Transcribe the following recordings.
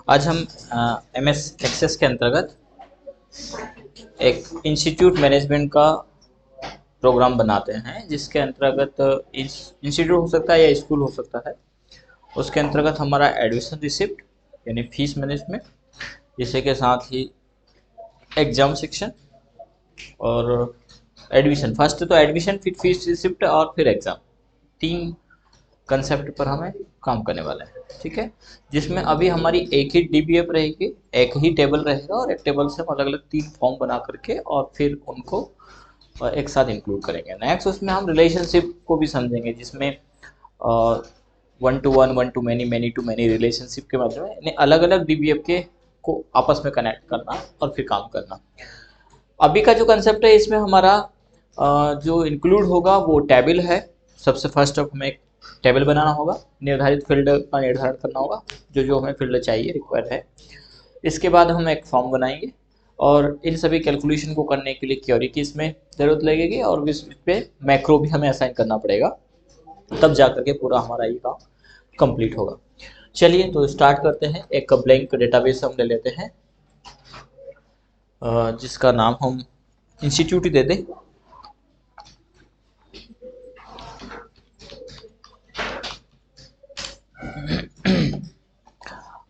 आज हम MS access के अंतर्गत एक इंस्टीट्यूट मैनेजमेंट का प्रोग्राम बनाते हैं, जिसके अंतर्गत इंस्टीट्यूट हो सकता है या स्कूल हो सकता है। उसके अंतर्गत हमारा एडमिशन रिसिप्ट यानी फीस मैनेजमेंट, इसी के साथ ही एग्जाम सेक्शन और एडमिशन। फर्स्ट तो एडमिशन, फिर फीस रिसिप्ट और फिर एग्जाम। 3 कंसेप्ट पर हमें काम करने वाला है, ठीक है। जिसमें अभी हमारी एक ही DBF रहेगी, एक ही टेबल रहेगा और एक टेबल से हम अलग अलग 3 फॉर्म बना करके और फिर उनको एक साथ इंक्लूड करेंगे। नेक्स्ट उसमें हम रिलेशनशिप को भी समझेंगे, जिसमें 1 to 1, 1 to many, many to many relationship के माध्यम में अलग अलग DBF के को आपस में कनेक्ट करना और फिर काम करना। अभी का जो कंसेप्ट है, इसमें हमारा जो इंक्लूड होगा वो टेबल है। सबसे फर्स्ट ऑफ हमें एक टेबल बनाना होगा, निर्धारित फील्ड का निर्धारण करना होगा, जो जो हमें फील्ड चाहिए, रिक्वायर है। इसके बाद हम एक फॉर्म बनाएंगे और इन सभी कैलकुलेशन को करने के लिए क्वेरी की इसमें ज़रूरत लगेगी और इस पे मैक्रो भी हमें असाइन करना पड़ेगा, तब जा करके पूरा हमारा ये काम कंप्लीट होगा। चलिए तो स्टार्ट करते हैं। एक ब्लैंक डेटाबेस हम ले लेते हैं, जिसका नाम हम इंस्टीट्यूट ही दे दें।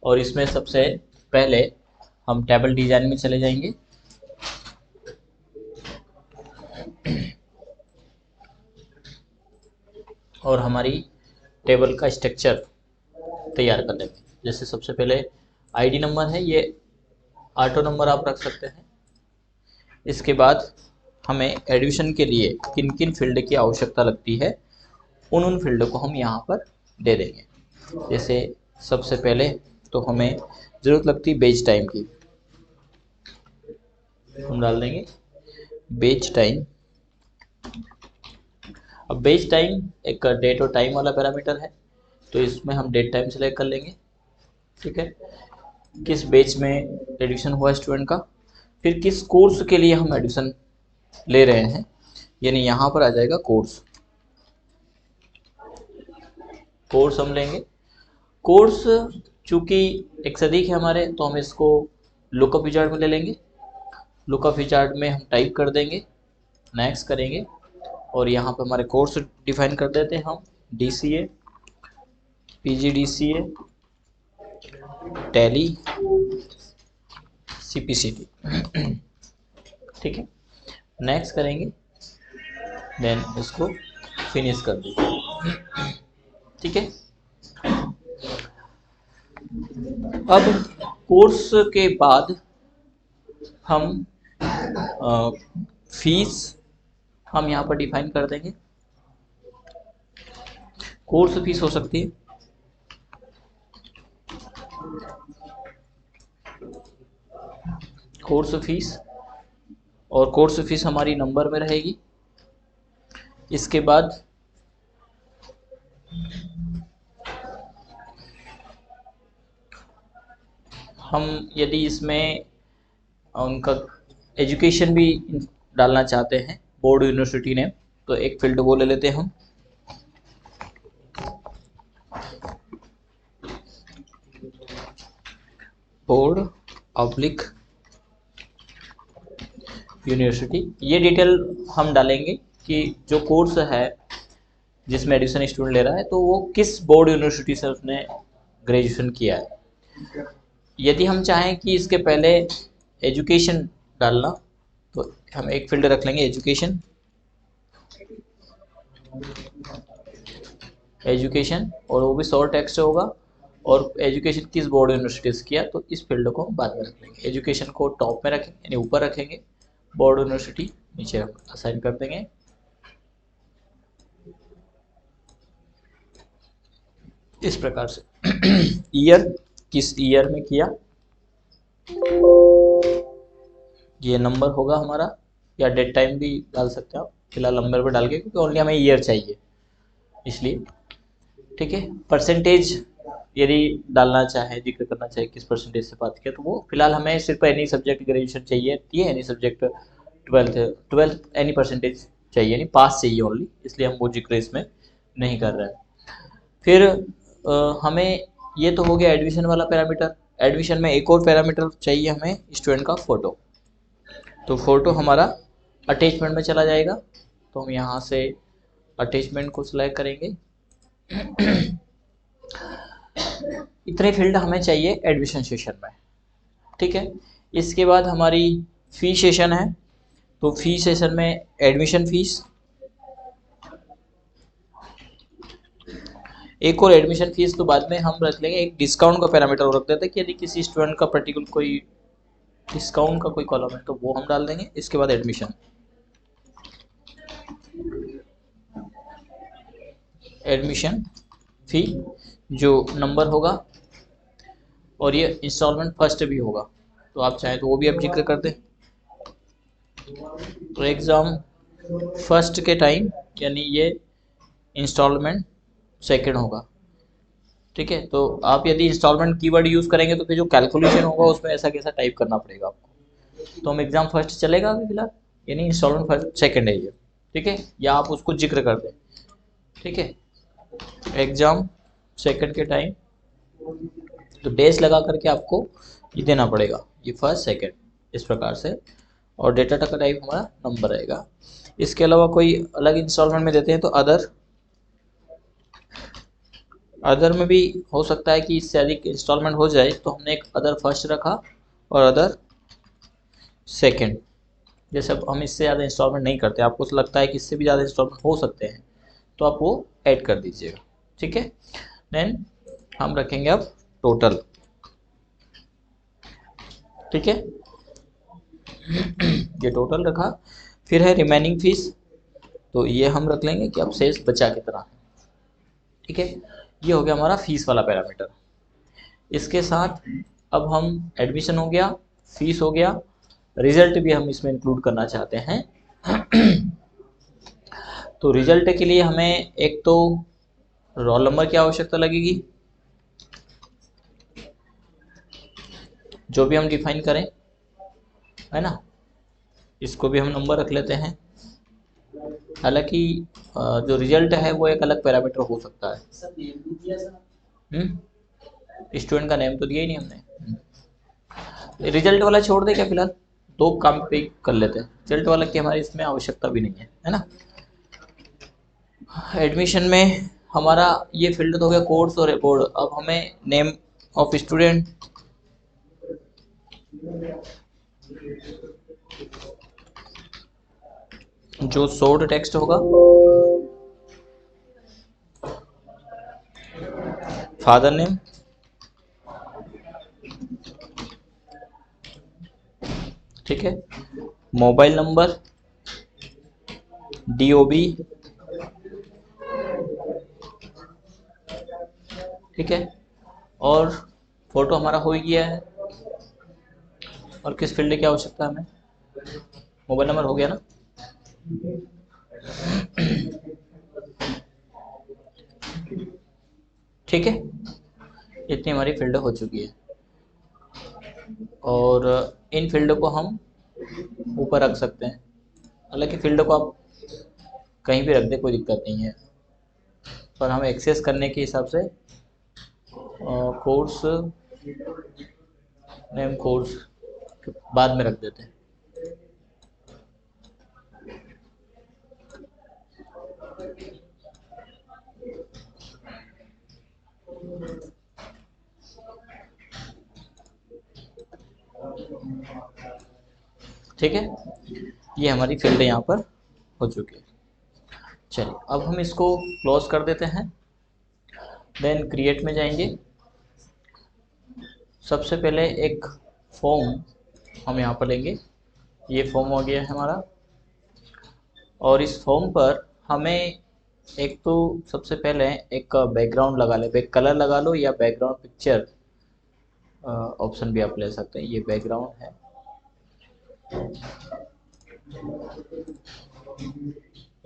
और इसमें सबसे पहले हम टेबल डिजाइन में चले जाएंगे। और हमारी टेबल का स्ट्रक्चर तैयार कर लेंगे। जैसे सबसे पहले आईडी नंबर है, ये ऑटो नंबर आप रख सकते हैं। इसके बाद हमें एडमिशन के लिए किन किन फील्ड की आवश्यकता लगती है, उन फील्ड को हम यहाँ पर दे देंगे। जैसे सबसे पहले तो हमें ज़रूरत लगती है बेच टाइम की, हम डाल देंगे बेच टाइम। अब बेच टाइम एक डेट और टाइम वाला पैरामीटर है, तो इसमें हम डेट टाइम सेलेक्ट कर लेंगे, ठीक है। किस बेच में एडमिशन हुआ स्टूडेंट का, फिर किस कोर्स के लिए हम एडमिशन ले रहे हैं, यानी यहाँ पर आ जाएगा कोर्स हम लेंगे। कोर्स चूंकि एक से अधिक है हमारे, तो हम इसको लुकअप विजार्ड में ले लेंगे। लुकअप विजार्ड में हम टाइप कर देंगे, नेक्स्ट करेंगे और यहाँ पे हमारे कोर्स डिफाइन कर देते हैं हम DCA, PGDCA, टैली, CPCT, ठीक है। नेक्स्ट करेंगे, देन इसको फिनिश कर दीजिए, ठीक है। अब कोर्स के बाद हम फीस हम यहाँ पर डिफाइन कर देंगे। कोर्स फीस हो सकती है कोर्स फीस, और कोर्स फीस हमारी नंबर में रहेगी। इसके बाद हम यदि इसमें उनका एजुकेशन भी डालना चाहते हैं, बोर्ड यूनिवर्सिटी ने, तो एक फील्ड वो ले लेते हैं हम। Board oblique university. ये डिटेल हम डालेंगे कि जो कोर्स है जिसमें एडमिशन स्टूडेंट ले रहा है, तो वो किस बोर्ड यूनिवर्सिटी से उसने ग्रेजुएशन किया है। यदि हम चाहें कि इसके पहले एजुकेशन डालना, तो हम एक फील्ड रख लेंगे एजुकेशन। और वो भी शॉर्ट टेक्स्ट होगा, और एजुकेशन किस बोर्ड यूनिवर्सिटी से किया, तो इस फील्ड को हम बाद में रख लेंगे। एजुकेशन को टॉप में रखेंगे यानी ऊपर रखेंगे, बोर्ड यूनिवर्सिटी नीचे असाइन कर देंगे। इस प्रकार से ईयर, किस ईयर में किया, ये नंबर होगा हमारा, या डेट टाइम भी डाल सकते हैं आप, फिलहाल नंबर पर डाल के, क्योंकि ओनली हमें ईयर चाहिए इसलिए, ठीक है। परसेंटेज यदि डालना चाहे, जिक्र करना चाहे किस परसेंटेज से बात किया, तो वो फिलहाल हमें सिर्फ एनी सब्जेक्ट ग्रेजुएशन चाहिए, any subject 12th any percentage चाहिए, यानी पास चाहिए ओनली, इसलिए हम वो जिक्र इसमें नहीं कर रहे हैं। फिर हमें ये तो हो गया एडमिशन वाला पैरामीटर। एडमिशन में एक और पैरामीटर चाहिए हमें, स्टूडेंट का फ़ोटो। तो फ़ोटो हमारा अटैचमेंट में चला जाएगा, तो हम यहाँ से अटैचमेंट को सिलेक्ट करेंगे। इतने फील्ड हमें चाहिए एडमिशन सेशन में, ठीक है। इसके बाद हमारी फ़ी सेशन है, तो फ़ी सेशन में एडमिशन फ़ीस, एक और एडमिशन फीस तो बाद में हम रख लेंगे। एक डिस्काउंट का पैरामीटर रख देते हैं कि यदि किसी स्टूडेंट का पर्टिकुलर कोई डिस्काउंट का कोई कॉलम है तो वो हम डाल देंगे। इसके बाद एडमिशन फी जो नंबर होगा, और ये इंस्टॉलमेंट फर्स्ट भी होगा, तो आप चाहें तो वो भी आप जिक्र कर दें। तो एग्ज़ाम फर्स्ट के टाइम यानी ये इंस्टॉलमेंट सेकंड होगा, ठीक है। तो आप यदि इंस्टॉलमेंट कीवर्ड यूज़ करेंगे तो फिर जो कैलकुलेशन होगा उसमें ऐसा कैसा टाइप करना पड़ेगा आपको। तो हम एग्ज़ाम फर्स्ट चलेगा अभी फिलहाल, यानी इंस्टॉलमेंट फर्स्ट सेकंड है ये, ठीक है, या आप उसको जिक्र कर दें, ठीक है। एग्ज़ाम सेकंड के टाइम तो डेज लगा करके आपको ये देना पड़ेगा, ये फर्स्ट सेकंड इस प्रकार से, और डेटा का टाइप हमारा नंबर रहेगा। इसके अलावा कोई अलग इंस्टॉलमेंट में देते हैं तो अदर में भी हो सकता है कि इससे अधिक इंस्टॉलमेंट हो जाए, तो हमने एक अदर फर्स्ट रखा और अदर सेकंड। जैसे अब हम इससे ज़्यादा इंस्टॉलमेंट नहीं करते, आपको लगता है कि इससे भी ज़्यादा इंस्टॉलमेंट हो सकते हैं तो आप वो ऐड कर दीजिएगा, ठीक है। देन हम रखेंगे अब टोटल, ठीक है। ये टोटल रखा। फिर है रिमेनिंग फीस, तो ये हम रख लेंगे कि अब शेष बचा कितना है, ठीक है। ये हो गया हमारा फीस वाला पैरामीटर। इसके साथ अब हम एडमिशन हो गया, फीस हो गया, रिजल्ट भी हम इसमें इंक्लूड करना चाहते हैं। तो रिजल्ट के लिए हमें एक तो रोल नंबर की आवश्यकता लगेगी, जो भी हम डिफाइन करें, है ना। इसको भी हम नंबर रख लेते हैं। हालांकि जो रिजल्ट है वो एक अलग पैरामीटर हो सकता है। स्टूडेंट का नेम तो दिया ही नहीं हमने। रिजल्ट वाला छोड़ दे क्या फिलहाल, दो काम पे कर लेते हैं। रिजल्ट वाला की हमारी इसमें आवश्यकता भी नहीं है ना। एडमिशन में हमारा ये फील्ड तो हो गया कोर्स और बोर्ड। अब हमें नेम ऑफ स्टूडेंट, जो शॉर्ट टेक्स्ट होगा, फादर नेम, ठीक है, मोबाइल नंबर, DOB, ठीक है, और फोटो हमारा हो ही गया है। और किस फील्ड की आवश्यकता है हमें, मोबाइल नंबर हो गया ना। ठीक है, इतनी हमारी फील्ड हो चुकी है, और इन फील्ड को हम ऊपर रख सकते हैं। हालांकि फील्ड को आप कहीं भी रख दें, कोई दिक्कत नहीं है, पर हम एक्सेस करने के हिसाब से कोर्स नेम कोर्स बाद में रख देते हैं। ठीक है, ये हमारी फील्ड यहाँ पर हो चुकी है। चलिए अब हम इसको क्लोज कर देते हैं। देन क्रिएट में जाएंगे। सबसे पहले एक फॉर्म हम यहाँ पर लेंगे। ये फॉर्म हो गया है हमारा, और इस फॉर्म पर हमें एक तो सबसे पहले एक बैकग्राउंड लगा ले, बैक कलर लगा लो, या बैकग्राउंड पिक्चर ऑप्शन भी आप ले सकते हैं। ये बैकग्राउंड है,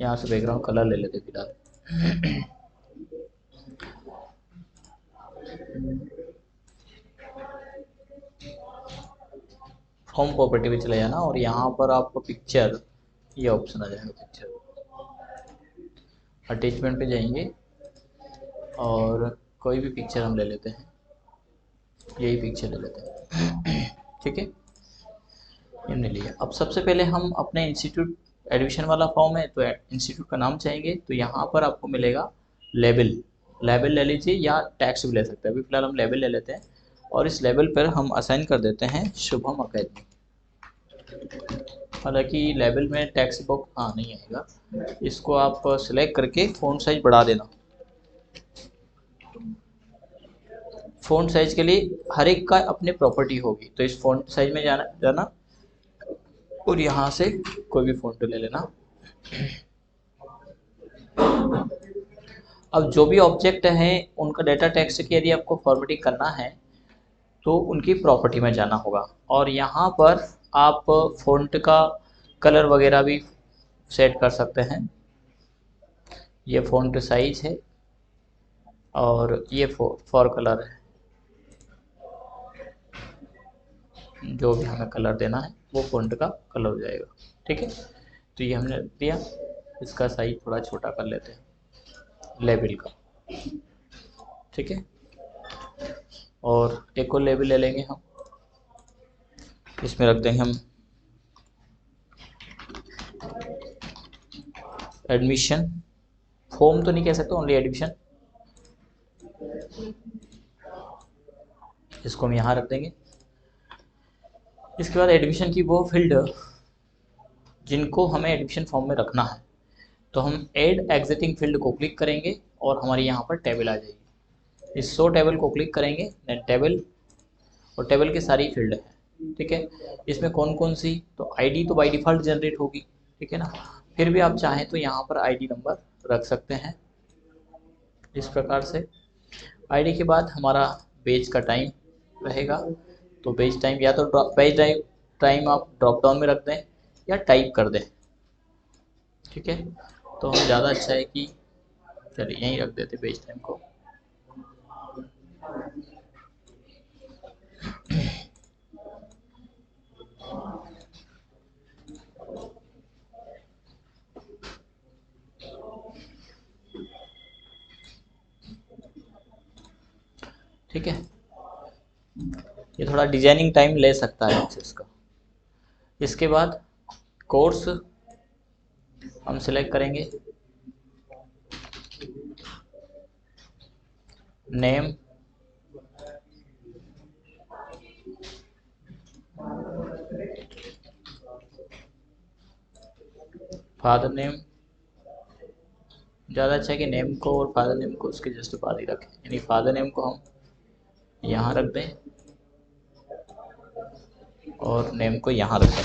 यहाँ से बैकग्राउंड कलर ले लेते फिलहाल। होम प्रॉपर्टी पे चले जाना, और यहाँ पर आपको पिक्चर, ये ऑप्शन आ जाएगा पिक्चर। अटैचमेंट पे जाएंगे, और कोई भी पिक्चर हम ले लेते हैं, यही पिक्चर ले लेते हैं। ठीक है, हमने लिया। अब सबसे पहले हम अपने इंस्टीट्यूट, एडमिशन वाला फॉर्म है तो इंस्टीट्यूट का नाम चाहेंगे, तो यहाँ पर आपको मिलेगा लेबल। लेबल ले लीजिए या टैक्स भी ले सकते हैं, अभी फिलहाल हम लेबल ले लेते हैं और इस लेबल पर हम असाइन कर देते हैं शुभम अकेडमी। हालांकि लेबल में टैक्स बॉक्स हाँ नहीं आएगा, इसको आप सिलेक्ट करके फ़ॉन्ट साइज बढ़ा देना। फ़ॉन्ट साइज के लिए हर एक का अपनी प्रॉपर्टी होगी, तो इस फ़ॉन्ट साइज में जाना और यहाँ से कोई भी फ़ॉन्ट ले लेना। अब जो भी ऑब्जेक्ट हैं उनका डेटा टेक्स्ट की यदि आपको फॉर्मेटिंग करना है तो उनकी प्रॉपर्टी में जाना होगा और यहाँ पर आप फ़ॉन्ट का कलर वगैरह भी सेट कर सकते हैं। ये फ़ॉन्ट साइज है और ये फॉर कलर है, जो भी हमें कलर देना है वो फ़ॉन्ट का कलर हो जाएगा। ठीक है, तो ये हमने दिया, इसका साइज थोड़ा छोटा कर लेते हैं लेबल का। ठीक है, और एक और लेबल ले लेंगे हम, इसमें रख देंगे हम एडमिशन। फॉर्म तो नहीं कह सकते, ओनली एडमिशन। इसको हम यहाँ रख देंगे। इसके बाद एडमिशन की वो फील्ड जिनको हमें एडमिशन फॉर्म में रखना है, तो हम ऐड एग्जिटिंग फील्ड को क्लिक करेंगे और हमारी यहाँ पर टेबल आ जाएगी। इस शो टेबल को क्लिक करेंगे, देन टेबल, और टेबल की सारी फील्ड है। ठीक है, इसमें कौन कौन सी, तो आईडी तो बाय डिफ़ॉल्ट जनरेट होगी। ठीक है ना, फिर भी आप चाहें तो यहाँ पर आईडी नंबर रख सकते हैं इस प्रकार से। आईडी के बाद हमारा पेज का टाइम रहेगा, तो पेज टाइम या तो पेज टाइम आप ड्रॉप डाउन में रख दें या टाइप कर दें। ठीक है, तो हम ज़्यादा अच्छा है कि चलिए यहीं रख देते पेज टाइम को। ठीक है, ये थोड़ा डिजाइनिंग टाइम ले सकता है इसका। इसके बाद कोर्स हम सिलेक्ट करेंगे, नेम, फादर नेम। ज़्यादा अच्छा है कि नेम को और फादर नेम को उसके जस्ट बाद ही रखें, यानी फादर नेम को हम यहाँ रख दें और नेम को यहाँ रख दें।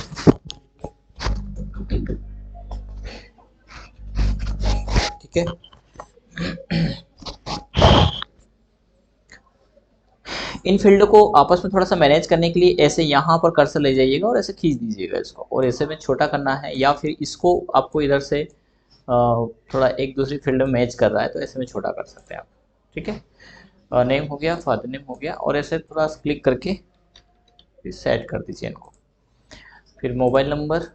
ठीक है, इन फील्ड को आपस में थोड़ा सा मैनेज करने के लिए ऐसे यहाँ पर कर्सर ले जाइएगा और ऐसे खींच दीजिएगा इसको, और ऐसे में छोटा करना है, या फिर इसको आपको इधर से थोड़ा एक दूसरी फील्ड में मैच कर रहा है तो ऐसे में छोटा कर सकते हैं आप। ठीक है, नेम हो गया, फादर नेम हो गया, और ऐसे थोड़ा क्लिक करके सेट कर दीजिए इनको। फिर मोबाइल नंबर,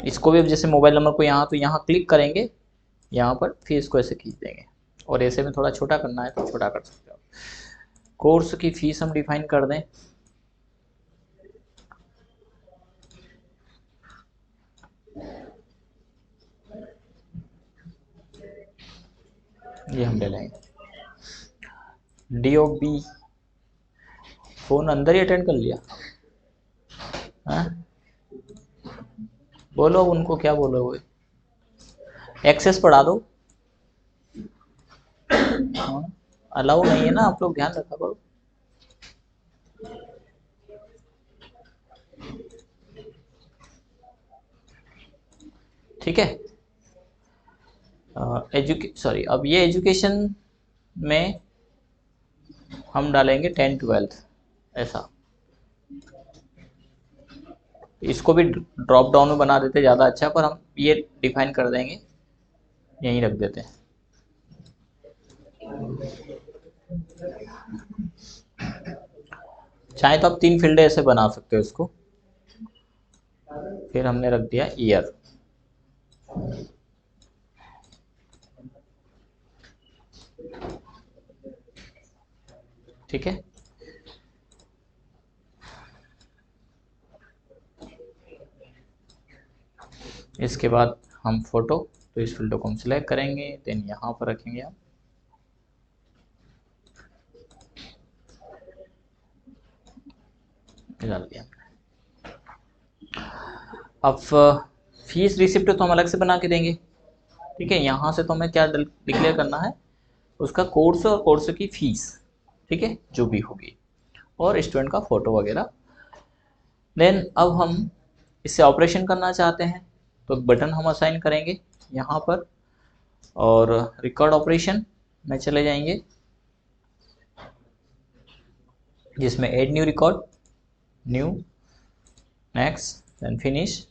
इसको भी अब जैसे मोबाइल नंबर को यहाँ, तो यहाँ क्लिक करेंगे यहाँ पर, फिर इसको ऐसे खींच देंगे और ऐसे में थोड़ा छोटा करना है तो छोटा कर सकते हो। कोर्स की फीस हम डिफाइन कर दें, ये हम ले लेंगे। DOB, फोन अंदर ही अटेंड कर लिया। हाँ, बोलो उनको, क्या बोलोगे, एक्सेस पढ़ा दो। हाँ, अलाउ नहीं है ना, आप लोग ध्यान रखा करो। ठीक है, सॉरी, अब ये एजुकेशन में हम डालेंगे 10-12 ऐसा। इसको भी ड्रॉप डाउन में बना देते ज़्यादा अच्छा, पर हम ये डिफाइन कर देंगे, यहीं रख देते हैं। चाहे तो आप 3 फील्ड ऐसे बना सकते हो इसको। फिर हमने रख दिया ईयर, ठीक है। इसके बाद हम फोटो, तो इस फोल्डर को हम सिलेक्ट करेंगे, देन यहाँ पर रखेंगे हम, डाल दिया। अब फीस रिसिप्ट तो हम अलग से बना के देंगे, ठीक है। यहाँ से तो हमें क्या डिक्लेयर करना है, उसका कोर्स और कोर्स की फीस, ठीक है, जो भी होगी, और स्टूडेंट का फोटो वगैरह। देन अब हम इससे ऑपरेशन करना चाहते हैं, तो बटन हम असाइन करेंगे यहाँ पर, और रिकॉर्ड ऑपरेशन में चले जाएंगे, जिसमें add new record, new, next, then finish.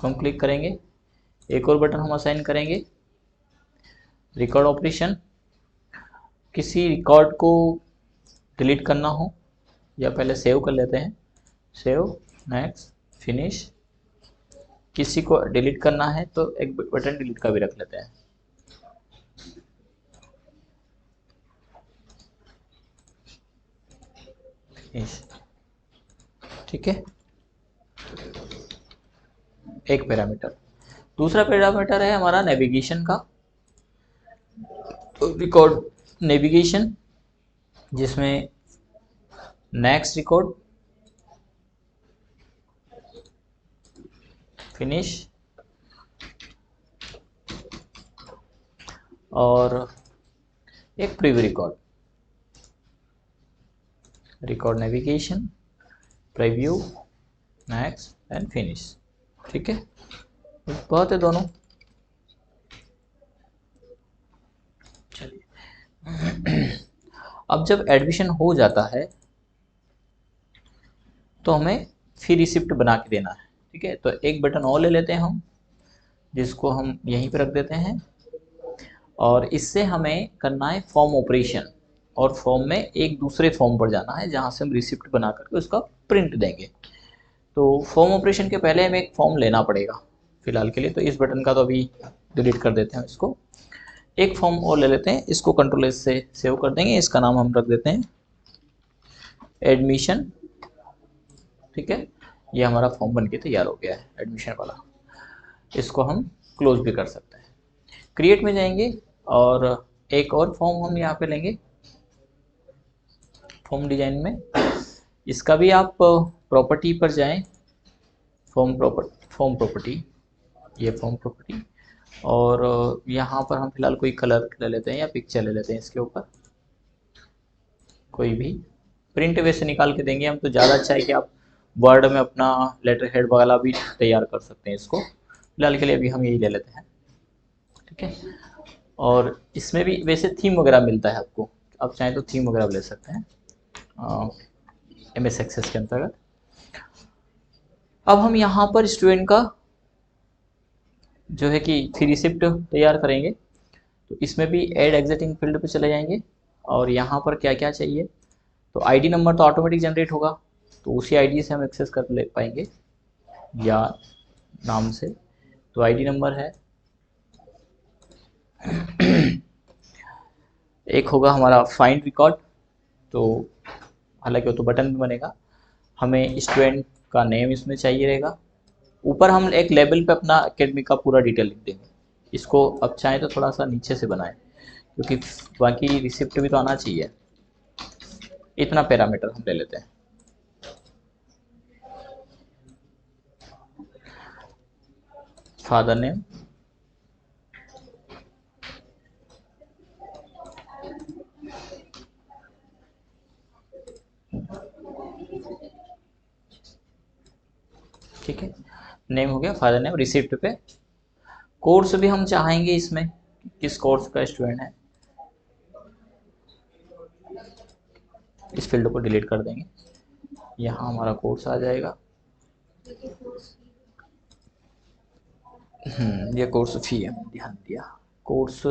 हम क्लिक करेंगे, एक और बटन हम असाइन करेंगे, रिकॉर्ड ऑपरेशन। किसी रिकॉर्ड को डिलीट करना हो या पहले सेव कर लेते हैं, सेव, नेक्स्ट, फिनिश। किसी को डिलीट करना है तो एक बटन डिलीट का भी रख लेते हैं, फिनिश, ठीक है। एक पैरामीटर। दूसरा पैरामीटर है हमारा नेविगेशन का, तो रिकॉर्ड नेविगेशन, जिसमें नेक्स्ट रिकॉर्ड, फिनिश, और एक preview record, record navigation, preview, next and finish, ठीक है। बहुत है दोनों। चलिए अब जब एडमिशन हो जाता है तो हमें फी रिसिप्ट बना के देना है, ठीक है। तो एक बटन और ले लेते हैं हम, जिसको हम यहीं पे रख देते हैं, और इससे हमें करना है फॉर्म ऑपरेशन, और फॉर्म में एक दूसरे फॉर्म पर जाना है जहाँ से हम रिसिप्ट बना करके उसका प्रिंट देंगे। तो फॉर्म ऑपरेशन के पहले हमें एक फॉर्म लेना पड़ेगा फिलहाल के लिए, तो इस बटन का तो अभी डिलीट कर देते हैं इसको। एक फॉर्म और ले लेते हैं, इसको कंट्रोल एस से सेव कर देंगे, इसका नाम हम रख देते हैं एडमिशन, ठीक है। ये हमारा फॉर्म बन के तैयार हो गया है एडमिशन वाला। इसको हम क्लोज भी कर सकते हैं। क्रिएट में जाएंगे और एक और फॉर्म हम यहाँ पे लेंगे, फॉर्म डिजाइन में। इसका भी आप प्रॉपर्टी पर जाएं, फॉर्म प्रॉपर्टी, ये फॉर्म प्रॉपर्टी, और यहाँ पर हम फिलहाल कोई कलर ले लेते हैं या पिक्चर ले लेते हैं, इसके ऊपर कोई भी प्रिंट वैसे निकाल के देंगे हम, तो ज़्यादा अच्छा है कि आप वर्ड में अपना लेटर हेड वाला भी तैयार कर सकते हैं इसको। फिलहाल के लिए अभी हम यही ले लेते हैं, ठीक है। और इसमें भी वैसे थीम वगैरह मिलता है आपको, आप चाहें तो थीम वगैरह ले सकते हैं MS एक्सेस के अंतर्गत। अब हम यहाँ पर स्टूडेंट का जो है कि फी रिसिप्ट तैयार करेंगे, तो इसमें भी ऐड एग्जिटिंग फील्ड पे चले जाएंगे, और यहाँ पर क्या क्या चाहिए, तो आईडी नंबर तो ऑटोमेटिक जनरेट होगा, तो उसी आईडी से हम एक्सेस कर ले पाएंगे या नाम से। तो आईडी नंबर है, एक होगा हमारा फाइंड रिकॉर्ड, तो हालांकि वो तो बटन भी बनेगा, हमें स्टूडेंट का नेम इसमें चाहिए रहेगा। ऊपर हम एक लेवल पे अपना एकेडमी का पूरा डिटेल लिख देंगे। इसको अब चाहें तो थोड़ा सा नीचे से बनाएं, क्योंकि बाकी रिसिप्ट भी तो आना चाहिए। इतना पैरामीटर हम ले लेते हैं। फादर नेम, ठीक है, नेम हो गया, फादर नेम। रिसिप्ट पे कोर्स भी हम चाहेंगे इसमें, किस कोर्स का स्टूडेंट है, इस फील्ड को डिलीट कर देंगे, यहाँ हमारा कोर्स आ जाएगा। ये कोर्स फी है, ध्यान दिया, कोर्स,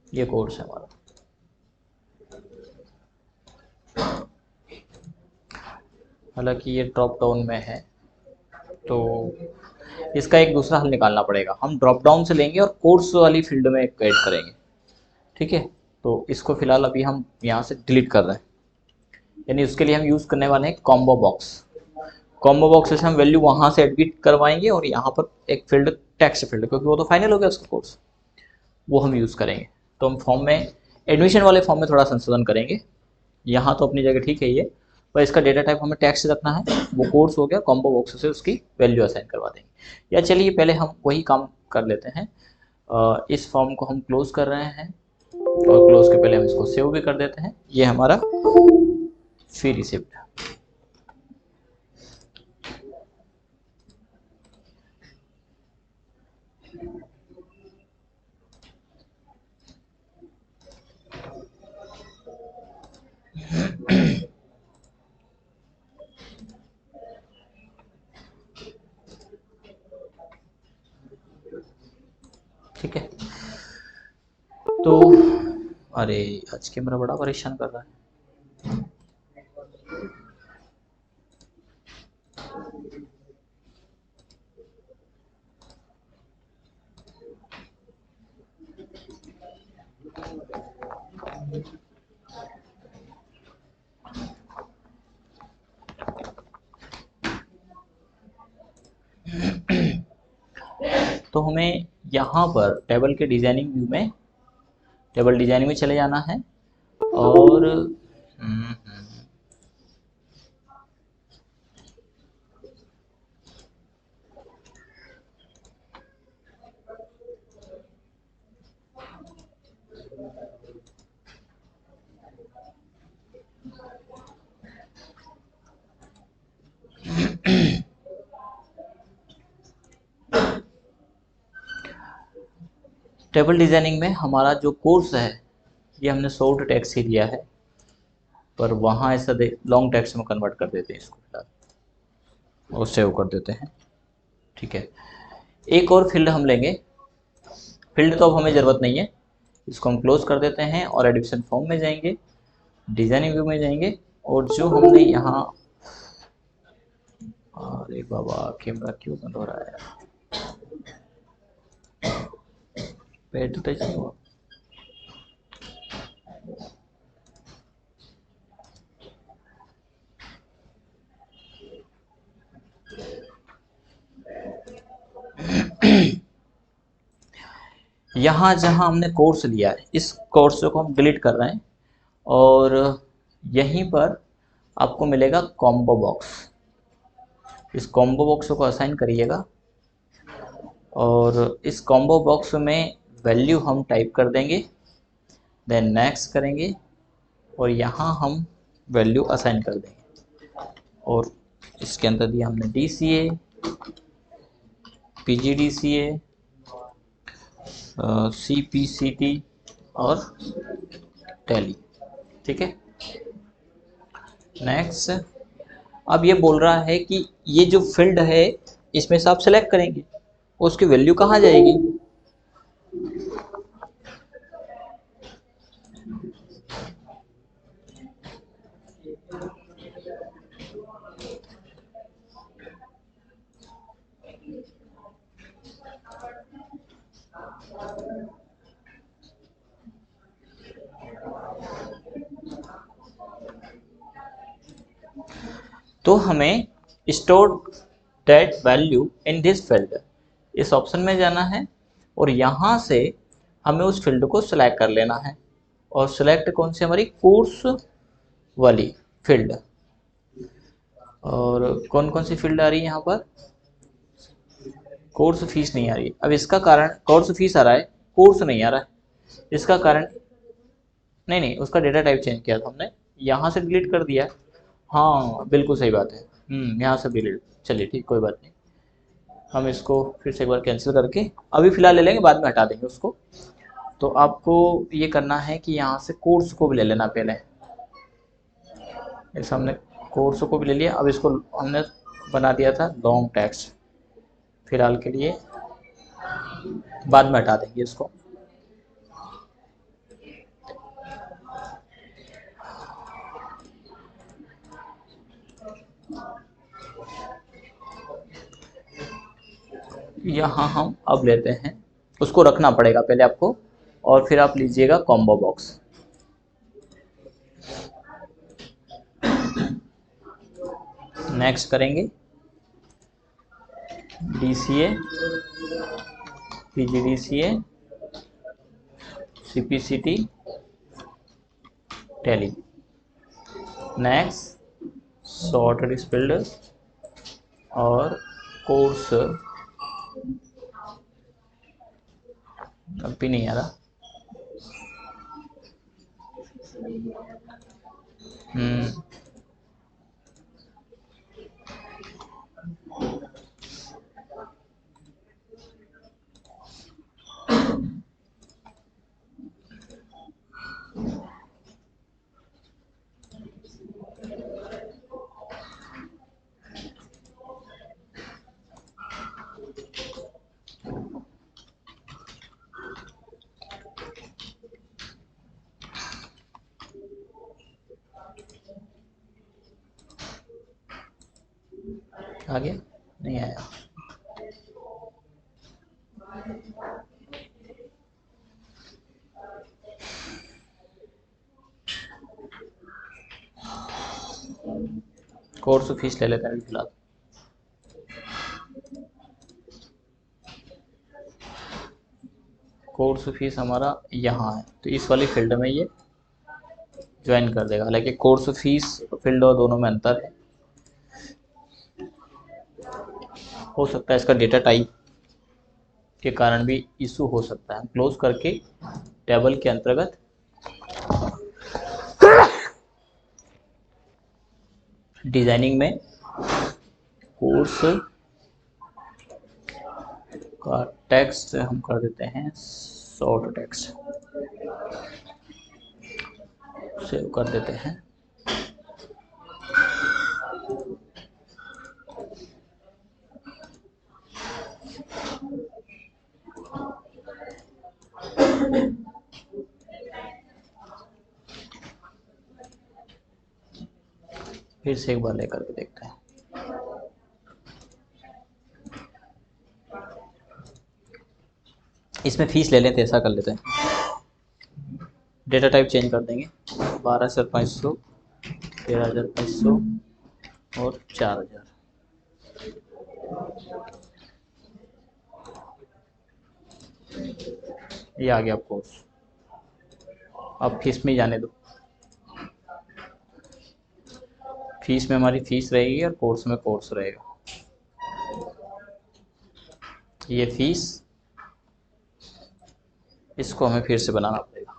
ये कोर्स है हमारा। हालांकि ये ड्रॉप डाउन में है, तो इसका एक दूसरा हल निकालना पड़ेगा। हम ड्रॉप डाउन से लेंगे और कोर्स वाली फील्ड में ऐड करेंगे। ठीक है, तो इसको फिलहाल अभी हम यहाँ से डिलीट कर रहे हैं, यानी उसके लिए हम यूज़ करने वाले हैं कॉम्बो बॉक्स। कॉम्बो बॉक्स से हम वैल्यू वहाँ से एडमिट करवाएंगे और यहाँ पर एक फील्ड टेक्स्ट फील्ड, क्योंकि वो तो फाइनल हो गया उसका कोर्स, वो हम यूज़ करेंगे। तो हम फॉर्म में एडमिशन वाले फॉर्म में थोड़ा संशोधन करेंगे। यहाँ तो अपनी जगह ठीक है ये, पर इसका डेटा टाइप हमें टेक्स्ट रखना है। वो कोर्स हो गया, कॉम्बो बॉक्स से उसकी वैल्यू असाइन करवा देंगे। या चलिए पहले हम वही काम कर लेते हैं। इस फॉर्म को हम क्लोज कर रहे हैं और क्लोज के पहले हम इसको सेव भी कर देते हैं। ये हमारा फी रिसिप्ट। ठीक है, तो अरे आज कैमरा बड़ा परेशान कर रहा है। तो हमें यहाँ पर टेबल के डिजाइनिंग व्यू में, टेबल डिजाइनिंग में चले जाना है और टेबल डिजाइनिंग में हमारा जो कोर्स है ये हमने शॉर्ट टेक्स्ट ही दिया है, पर वहाँ ऐसा लॉन्ग टेक्स्ट में कन्वर्ट कर देते हैं इसको फिलहाल और सेव कर देते हैं। ठीक है, एक और फील्ड हम लेंगे। फील्ड तो अब हमें ज़रूरत नहीं है, इसको हम क्लोज कर देते हैं और एडिशन फॉर्म में जाएंगे, डिजाइनिंग व्यू में जाएंगे और जो हमने यहाँ, अरे बाबा कैमरा क्यों बंद हो रहा है, पेट टच नहीं हुआ। यहाँ जहाँ हमने कोर्स लिया है इस कोर्स को हम डिलीट कर रहे हैं और यहीं पर आपको मिलेगा कॉम्बो बॉक्स। इस कॉम्बो बॉक्स को असाइन करिएगा और इस कॉम्बो बॉक्स में वैल्यू हम टाइप कर देंगे, देन नेक्स्ट करेंगे और यहाँ हम वैल्यू असाइन कर देंगे। और इसके अंदर दिया हमने DCA, PGDCA, CPCT और टैली। ठीक है, नेक्स्ट। अब ये बोल रहा है कि ये जो फील्ड है इसमें से आप सेलेक्ट करेंगे, उसकी वैल्यू कहाँ जाएगी। तो हमें store that value in this field, इस ऑप्शन में जाना है और यहाँ से हमें उस फील्ड को सिलेक्ट कर लेना है। और सिलेक्ट कौन सी, हमारी कोर्स वाली फील्ड। और कौन कौन सी फील्ड आ रही है यहाँ पर, कोर्स फीस नहीं आ रही है। अब इसका कारण, कोर्स फीस आ रहा है, कोर्स नहीं आ रहा है, इसका कारण, नहीं नहीं उसका डेटा टाइप चेंज किया था हमने, यहाँ से डिलीट कर दिया। हाँ बिल्कुल सही बात है, यहाँ से डिलीट, चलिए ठीक कोई बात नहीं। हम इसको फिर से एक बार कैंसिल करके अभी फ़िलहाल ले लेंगे, बाद में हटा देंगे उसको। तो आपको ये करना है कि यहाँ से कोर्स को भी ले लेना पहले। इस हमने कोर्स को भी ले लिया, अब इसको हमने बना दिया था लॉन्ग टेक्स्ट, फिलहाल के लिए बाद में हटा देंगे इसको। यहाँ हम अब लेते हैं, उसको रखना पड़ेगा पहले आपको, और फिर आप लीजिएगा कॉम्बो बॉक्स। नेक्स्ट करेंगे DCA, PGDCA, CPCT, tally. Next sorted spilled और कोर्स, अब भी नहीं आ रहा। आ गया? नहीं आया। कोर्स फीस ले लेते हैं फिलहाल। कोर्स फीस हमारा यहाँ है, तो इस वाली फील्ड में ये ज्वाइन कर देगा। हालांकि कोर्स फीस फील्ड और दोनों में अंतर है, हो सकता है इसका डेटा टाइप के कारण भी इशू हो सकता है। क्लोज करके टेबल के अंतर्गत डिजाइनिंग में कोर्स का टेक्स्ट हम कर देते हैं शॉर्ट टेक्स्ट, सेव कर देते हैं। फिर से एक बार लेकर के देखते हैं। इसमें फीस ले लेते हैं, ऐसा कर लेते हैं। डेटा टाइप चेंज कर देंगे, 12,500, 13,500 और 4,000। ये आ गया कोर्स। अब फीस में जाने दो, फीस में हमारी फीस रहेगी और कोर्स में कोर्स रहेगा। ये फीस, इसको हमें फिर से बनाना पड़ेगा।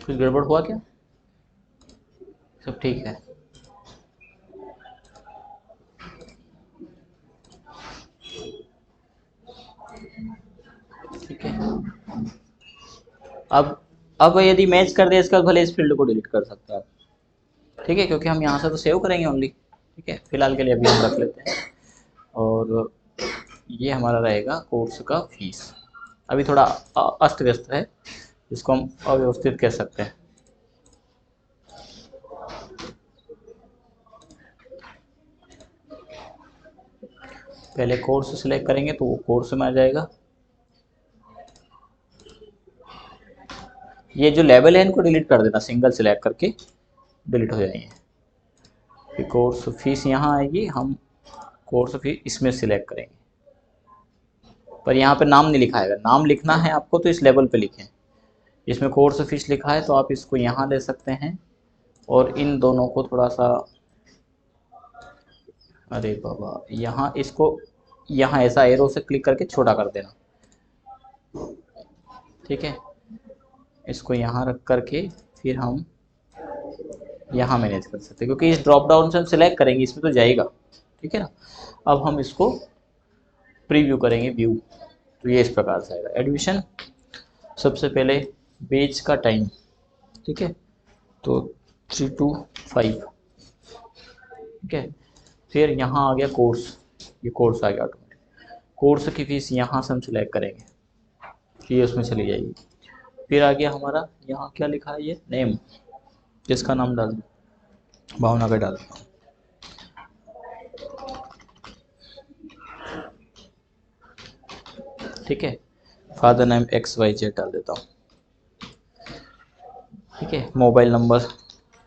कुछ गड़बड़ हुआ क्या? सब ठीक है? ठीक है। अब यदि मैच कर दे इसका, भले इस फील्ड को डिलीट कर सकते हैं आप। ठीक है, क्योंकि हम यहाँ से तो सेव करेंगे ओनली। ठीक है, फिलहाल के लिए अभी हम रख लेते हैं। और ये हमारा रहेगा कोर्स का फीस। अभी थोड़ा अस्त व्यस्त है, इसको हम अव्यवस्थित कह सकते हैं। पहले कोर्स सिलेक्ट करेंगे तो वो कोर्स में आ जाएगा। ये जो लेवल है इनको डिलीट कर देना, सिंगल सिलेक्ट करके डिलीट हो जाएंगे। कोर्स फीस यहाँ आएगी, हम कोर्स फीस इसमें सिलेक्ट करेंगे, पर यहाँ पे नाम नहीं लिखा है। नाम लिखना है आपको तो इस लेवल पे लिखें। इसमें कोर्स फीस लिखा है तो आप इसको यहाँ ले सकते हैं, और इन दोनों को थोड़ा सा, अरे बाबा, यहाँ इसको यहाँ ऐसा एरो से क्लिक करके छोटा कर देना। ठीक है, इसको यहाँ रख करके फिर हम यहाँ मैनेज कर सकते हैं, क्योंकि इस ड्रॉप डाउन से हम सिलेक्ट करेंगे, इसमें तो जाएगा। ठीक है ना। अब हम इसको प्रीव्यू करेंगे व्यू, तो ये इस प्रकार से आएगा। एडमिशन सबसे पहले बेच का टाइम, ठीक है, तो 3 to 5, ठीक है। फिर यहाँ आ गया कोर्स, ये कोर्स आ गया ऑटोमेटिक। कोर्स की फीस यहाँ से हम सिलेक्ट करेंगे कि ये उसमें चली जाएगी। फिर आ गया हमारा यहाँ क्या लिखा है, ये नेम, जिसका नाम डाल दो, भावना का डाल दो, ठीक है। फादर नेम XYZ डाल देता हूँ, ठीक है। मोबाइल नंबर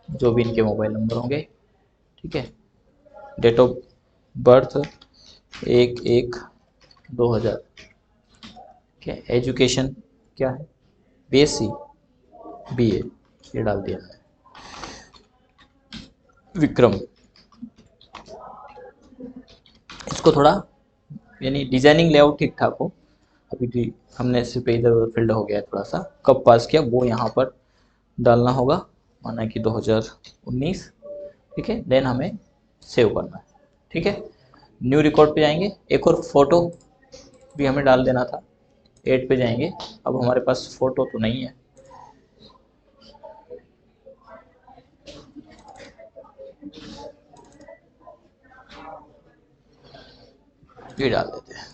जो भी इनके मोबाइल नंबर होंगे, ठीक है। डेट ऑफ बर्थ 1/1/2000, ठीक है। एजुकेशन क्या है, BSc BA, ये डाल दिया। विक्रम, इसको थोड़ा यानी डिजाइनिंग लेआउट ठीक ठाक हो, अभी हमने सिर्फ इधर उधर फील्ड हो गया है थोड़ा सा, कब पास किया वो यहाँ पर डालना होगा, माना कि 2019, ठीक है। देन हमें सेव करना है, ठीक है। न्यू रिकॉर्ड पे जाएंगे, एक और फोटो भी हमें डाल देना था, 8 पे जाएंगे। अब हमारे पास फोटो तो नहीं है, ये डाल देते हैं,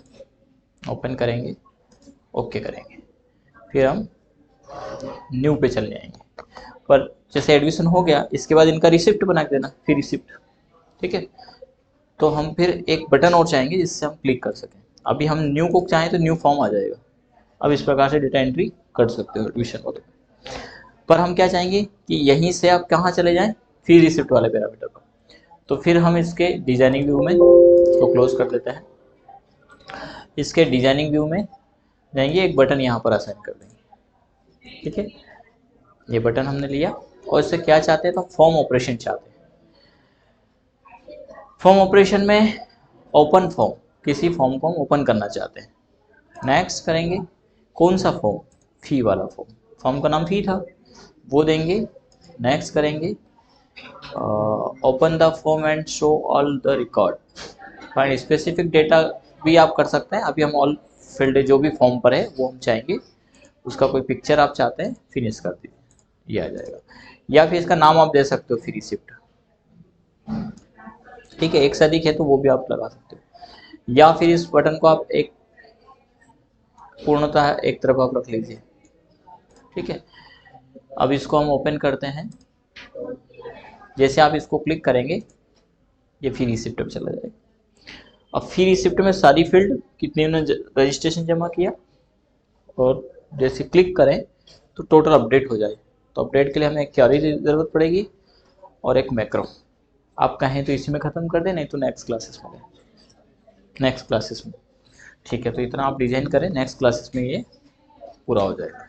ओपन करेंगे, ओके करेंगे, फिर हम न्यू पे चल जाएंगे। पर जैसे एडमिशन हो गया, इसके बाद इनका रिसिप्ट बना के देना, फिर रिसिप्ट, ठीक है। तो हम फिर एक बटन और चाहेंगे जिससे हम क्लिक कर सकें। अभी हम न्यू को चाहें तो न्यू फॉर्म आ जाएगा, अब इस प्रकार से डेटा एंट्री कर सकते हो एडमिशन हो तो। पर हम क्या चाहेंगे कि यहीं से आप कहाँ चले जाएं, फिर रिसिप्ट वाले पैरामीटर पर। तो फिर हम इसके डिजाइनिंग व्यू में इसको क्लोज कर देते हैं, इसके डिजाइनिंग व्यू में जाएंगे, एक बटन यहाँ पर असाइन कर देंगे, ठीक है। ये बटन हमने लिया, और इससे क्या चाहते हैं, तो फॉर्म ऑपरेशन चाहते हैं। फॉर्म ऑपरेशन में ओपन फॉर्म, किसी फॉर्म को हम ओपन करना चाहते हैं, नेक्स्ट करेंगे। कौन सा फॉर्म, फी वाला फॉर्म, फॉर्म का नाम फी था, वो देंगे। नेक्स्ट करेंगे open the form and show all the record, find specific data भी आप कर सकते हैं। अभी हम ऑल फील्ड जो भी फॉर्म पर है वो हम चाहेंगे, उसका कोई पिक्चर आप चाहते हैं, फिनिश कर दीजिए, ये आ जाएगा। या फिर इसका नाम आप दे सकते हो, फ्री रिसिप्ट, ठीक है। एक से अधिक है तो वो भी आप लगा सकते हो, या फिर इस बटन को आप एक पूर्णतः एक तरफ आप रख लीजिए, ठीक है। अब इसको हम ओपन करते हैं, जैसे आप इसको क्लिक करेंगे ये फी रिसिप्ट में चला जाएगा। अब फी रिसिप्ट में सारी फील्ड कितने उन्होंने रजिस्ट्रेशन जमा किया, और जैसे क्लिक करें तो टोटल अपडेट हो जाए। तो अपडेट के लिए हमें एक क्वेरी की ज़रूरत पड़ेगी और एक मैक्रो। आप कहें तो इसी में ख़त्म कर दें, नहीं तो नेक्स्ट क्लासेस में, नेक्स्ट क्लासेस में, ठीक है। तो इतना आप डिजाइन करें, नेक्स्ट क्लासेस में ये पूरा हो जाएगा।